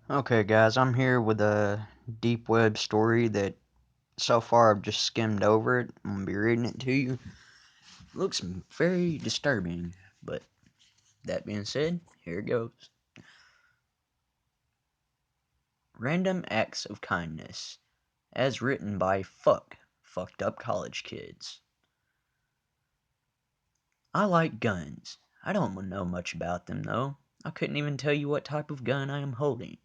Okay, guys, I'm here with a deep web story that so far I've just skimmed over it. I'm gonna be reading it to you. Looks very disturbing, but that being said, here it goes. Random Acts of Kindness, as written by Fucked Up College Kids. I like guns. I don't know much about them, though. I couldn't even tell you what type of gun I am holding.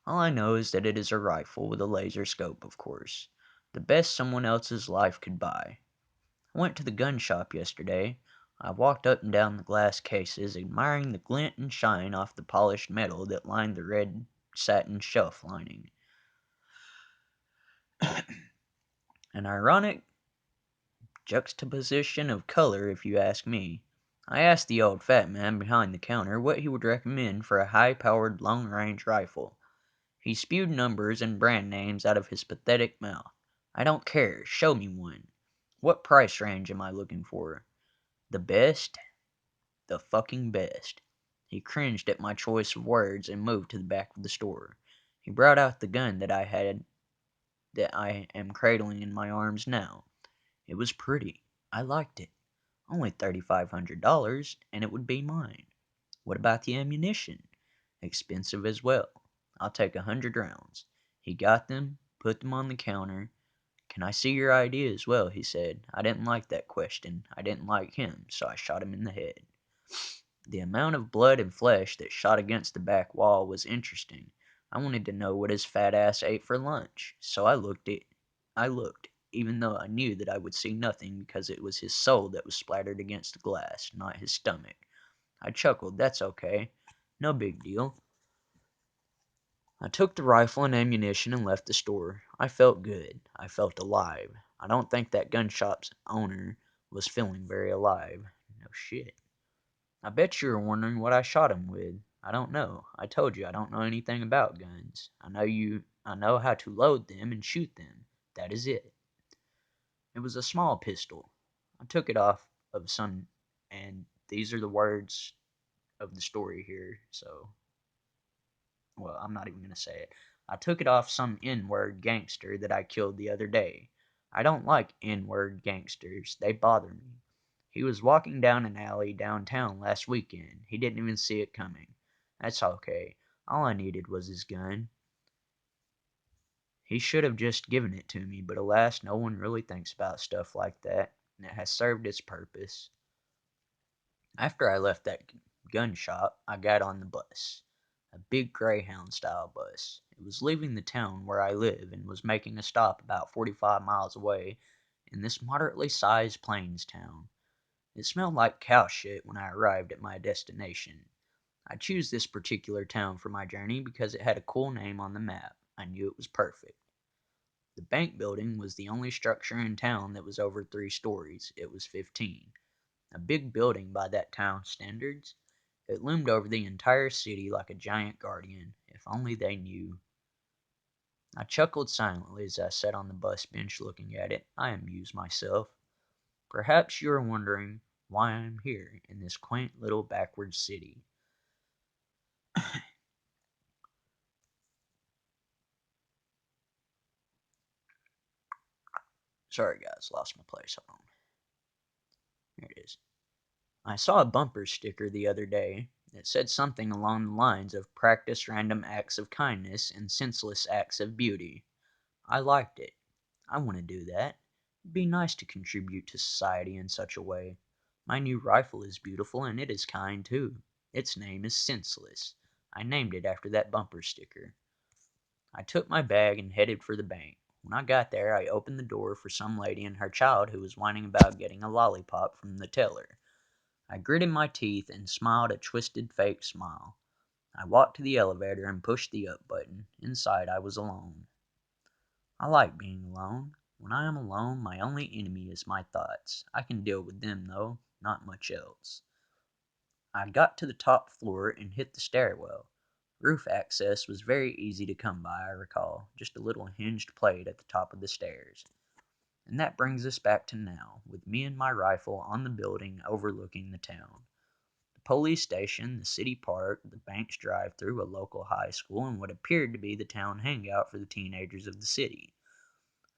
All I know is that it is a rifle with a laser scope, of course. The best someone else's life could buy. I went to the gun shop yesterday. I walked up and down the glass cases, admiring the glint and shine off the polished metal that lined the red satin shelf lining. An ironic juxtaposition of color, if you ask me. I asked the old fat man behind the counter what he would recommend for a high-powered long-range rifle. He spewed numbers and brand names out of his pathetic mouth. I don't care. Show me one. What price range am I looking for? The best? The fucking best. He cringed at my choice of words and moved to the back of the store. He brought out the gun that I am cradling in my arms now. It was pretty. I liked it. Only $3,500, and it would be mine. What about the ammunition? Expensive as well. I'll take 100 rounds. He got them, put them on the counter. Can I see your ID as well? He said. I didn't like that question. I didn't like him, so I shot him in the head. The amount of blood and flesh that shot against the back wall was interesting. I wanted to know what his fat ass ate for lunch, so I looked, even though I knew that I would see nothing because it was his soul that was splattered against the glass, not his stomach. I chuckled. That's okay. No big deal. I took the rifle and ammunition and left the store. I felt good. I felt alive. I don't think that gun shop's owner was feeling very alive. No shit. I bet you are wondering what I shot him with. I don't know. I told you I don't know anything about guns. I know how to load them and shoot them. That is it. It was a small pistol. I took it off of some, and these are the words of the story here, so, well, I'm not even going to say it. I took it off some N-word gangster that I killed the other day. I don't like N-word gangsters. They bother me. He was walking down an alley downtown last weekend. He didn't even see it coming. That's okay. All I needed was his gun. He should have just given it to me, but alas, no one really thinks about stuff like that, and it has served its purpose. After I left that gun shop, I got on the bus. A big Greyhound style bus. It was leaving the town where I live and was making a stop about 45 miles away in this moderately sized plains town. It smelled like cow shit when I arrived at my destination. I chose this particular town for my journey because it had a cool name on the map. I knew it was perfect. The bank building was the only structure in town that was over 3 stories. It was 15. A big building by that town's standards. It loomed over the entire city like a giant guardian. If only they knew. I chuckled silently as I sat on the bus bench looking at it. I amused myself. Perhaps you are wondering why I am here in this quaint little backward city. Sorry guys, lost my place. Hold on. Here it is. I saw a bumper sticker the other day that said something along the lines of practice random acts of kindness and senseless acts of beauty. I liked it. I want to do that. It'd be nice to contribute to society in such a way. My new rifle is beautiful and it is kind too. Its name is Senseless. I named it after that bumper sticker. I took my bag and headed for the bank. When I got there, I opened the door for some lady and her child who was whining about getting a lollipop from the teller. I gritted my teeth and smiled a twisted fake smile. I walked to the elevator and pushed the up button. Inside, I was alone. I like being alone. When I am alone, my only enemy is my thoughts. I can deal with them, though, not much else. I got to the top floor and hit the stairwell. Roof access was very easy to come by, I recall, just a little hinged plate at the top of the stairs. And that brings us back to now, with me and my rifle on the building overlooking the town. The police station, the city park, the bank's drive-through, a local high school, and what appeared to be the town hangout for the teenagers of the city.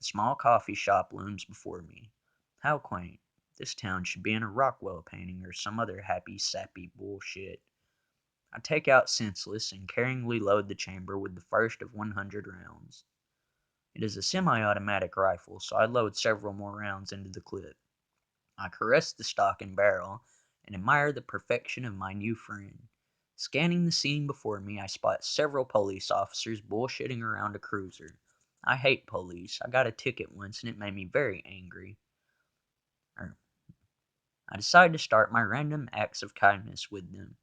A small coffee shop looms before me. How quaint. This town should be in a Rockwell painting or some other happy, sappy bullshit. I take out Senseless and carefully load the chamber with the first of 100 rounds. It is a semi-automatic rifle, so I load several more rounds into the clip. I caress the stock and barrel and admire the perfection of my new friend. Scanning the scene before me, I spot several police officers bullshitting around a cruiser. I hate police. I got a ticket once and it made me very angry. I decide to start my random acts of kindness with them.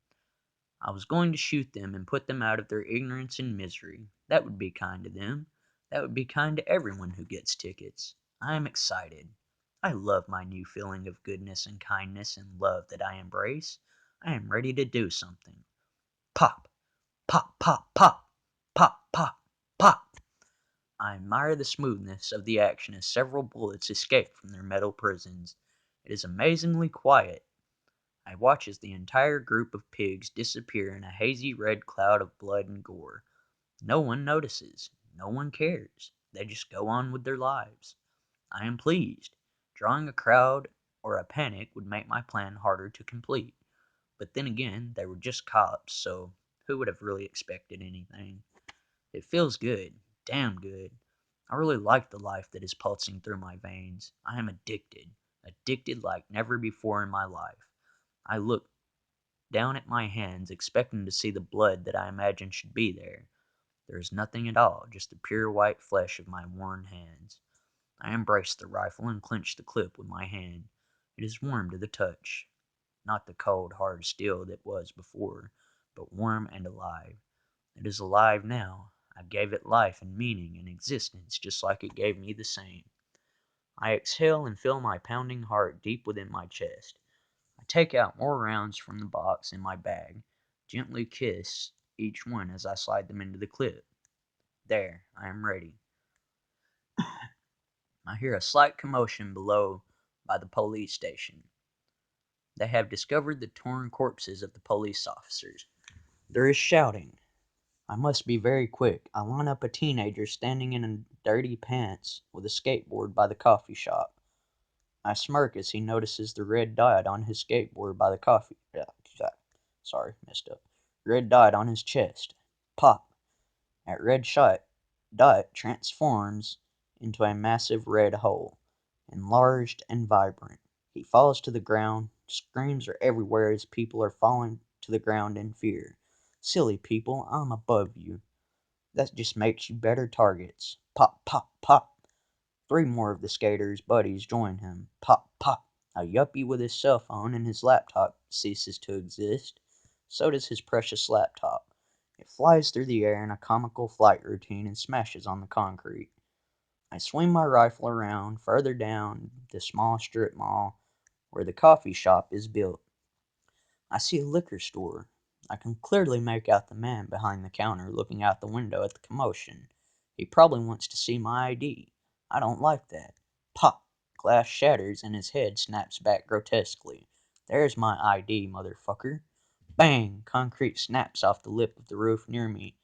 I was going to shoot them and put them out of their ignorance and misery. That would be kind to them. That would be kind to everyone who gets tickets. I am excited. I love my new feeling of goodness and kindness and love that I embrace. I am ready to do something. Pop! Pop, pop, pop! Pop, pop, pop! I admire the smoothness of the action as several bullets escape from their metal prisons. It is amazingly quiet. I watch as the entire group of pigs disappear in a hazy red cloud of blood and gore. No one notices. No one cares. They just go on with their lives. I am pleased. Drawing a crowd or a panic would make my plan harder to complete. But then again, they were just cops, so who would have really expected anything? It feels good. Damn good. I really like the life that is pulsing through my veins. I am addicted. Addicted like never before in my life. I look down at my hands, expecting to see the blood that I imagined should be there. There is nothing at all, just the pure white flesh of my worn hands. I embrace the rifle and clench the clip with my hand. It is warm to the touch. Not the cold, hard steel that was before, but warm and alive. It is alive now. I gave it life and meaning and existence just like it gave me the same. I exhale and feel my pounding heart deep within my chest. I take out more rounds from the box in my bag, gently kiss each one as I slide them into the clip. There, I am ready. I hear a slight commotion below by the police station. They have discovered the torn corpses of the police officers. There is shouting. I must be very quick. I line up a teenager standing in dirty pants with a skateboard by the coffee shop. I smirk as he notices the red dot on his skateboard by the coffee. Sorry, messed up. Red dot on his chest. Pop. At red shot, dot transforms into a massive red hole, enlarged and vibrant. He falls to the ground. Screams are everywhere as people are falling to the ground in fear. Silly people, I'm above you. That just makes you better targets. Pop, pop, pop. Three more of the skater's buddies join him. Pop, pop. A yuppie with his cell phone and his laptop ceases to exist. So does his precious laptop. It flies through the air in a comical flight routine and smashes on the concrete. I swing my rifle around further down the small strip mall where the coffee shop is built. I see a liquor store. I can clearly make out the man behind the counter looking out the window at the commotion. He probably wants to see my ID. I don't like that. Pop! Glass shatters and his head snaps back grotesquely. There's my ID, motherfucker. Bang! Concrete snaps off the lip of the roof near me.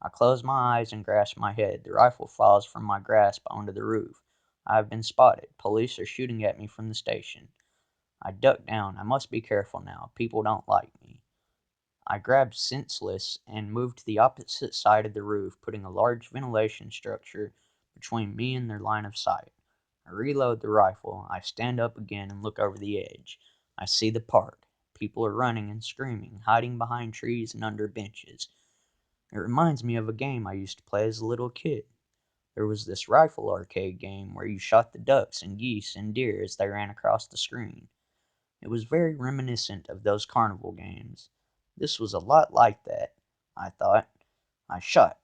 I close my eyes and grasp my head. The rifle falls from my grasp onto the roof. I have been spotted. Police are shooting at me from the station. I duck down. I must be careful now. People don't like me. I grabbed Senseless and moved to the opposite side of the roof, putting a large ventilation structure between me and their line of sight. I reload the rifle. I stand up again and look over the edge. I see the park. People are running and screaming, hiding behind trees and under benches. It reminds me of a game I used to play as a little kid. There was this rifle arcade game where you shot the ducks and geese and deer as they ran across the screen. It was very reminiscent of those carnival games. This was a lot like that, I thought. I shot.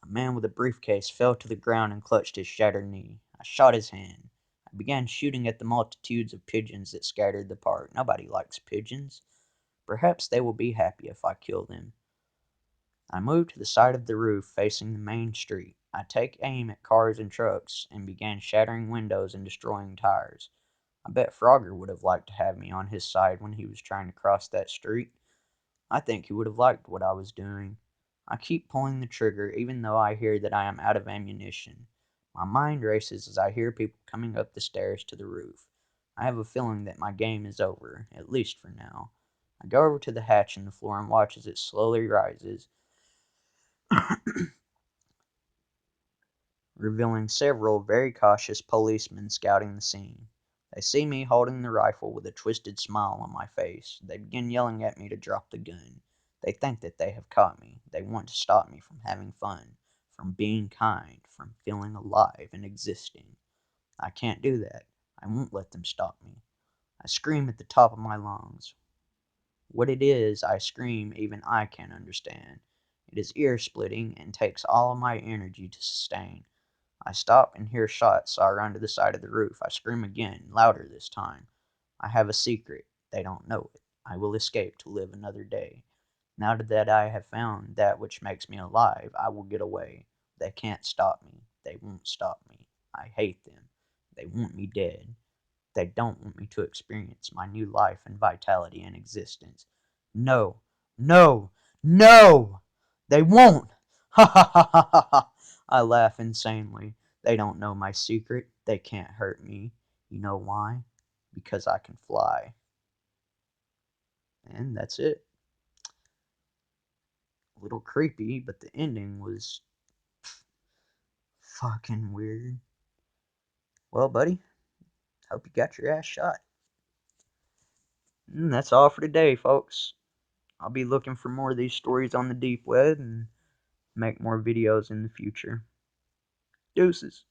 A man with a briefcase fell to the ground and clutched his shattered knee. I shot his hand. I began shooting at the multitudes of pigeons that scattered the park. Nobody likes pigeons. Perhaps they will be happy if I kill them. I moved to the side of the roof facing the main street. I take aim at cars and trucks and began shattering windows and destroying tires. I bet Frogger would have liked to have me on his side when he was trying to cross that street. I think he would have liked what I was doing. I keep pulling the trigger even though I hear that I am out of ammunition. My mind races as I hear people coming up the stairs to the roof. I have a feeling that my game is over, at least for now. I go over to the hatch in the floor and watch as it slowly rises, revealing several very cautious policemen scouting the scene. They see me holding the rifle with a twisted smile on my face. They begin yelling at me to drop the gun. They think that they have caught me. They want to stop me from having fun, from being kind, from feeling alive and existing. I can't do that. I won't let them stop me. I scream at the top of my lungs. What it is I scream even I can't understand. It is ear-splitting and takes all of my energy to sustain. I stop and hear shots, so I run to the side of the roof. I scream again, louder this time. I have a secret. They don't know it. I will escape to live another day. Now that I have found that which makes me alive, I will get away. They can't stop me. They won't stop me. I hate them. They want me dead. They don't want me to experience my new life and vitality and existence. No, no, no! They won't! Ha ha ha ha ha ha! I laugh insanely. They don't know my secret. They can't hurt me. You know why? Because I can fly. And that's it. A little creepy, but the ending was fucking weird. Well, buddy, hope you got your ass shot. And that's all for today, folks. I'll be looking for more of these stories on the deep web and make more videos in the future. Deuces.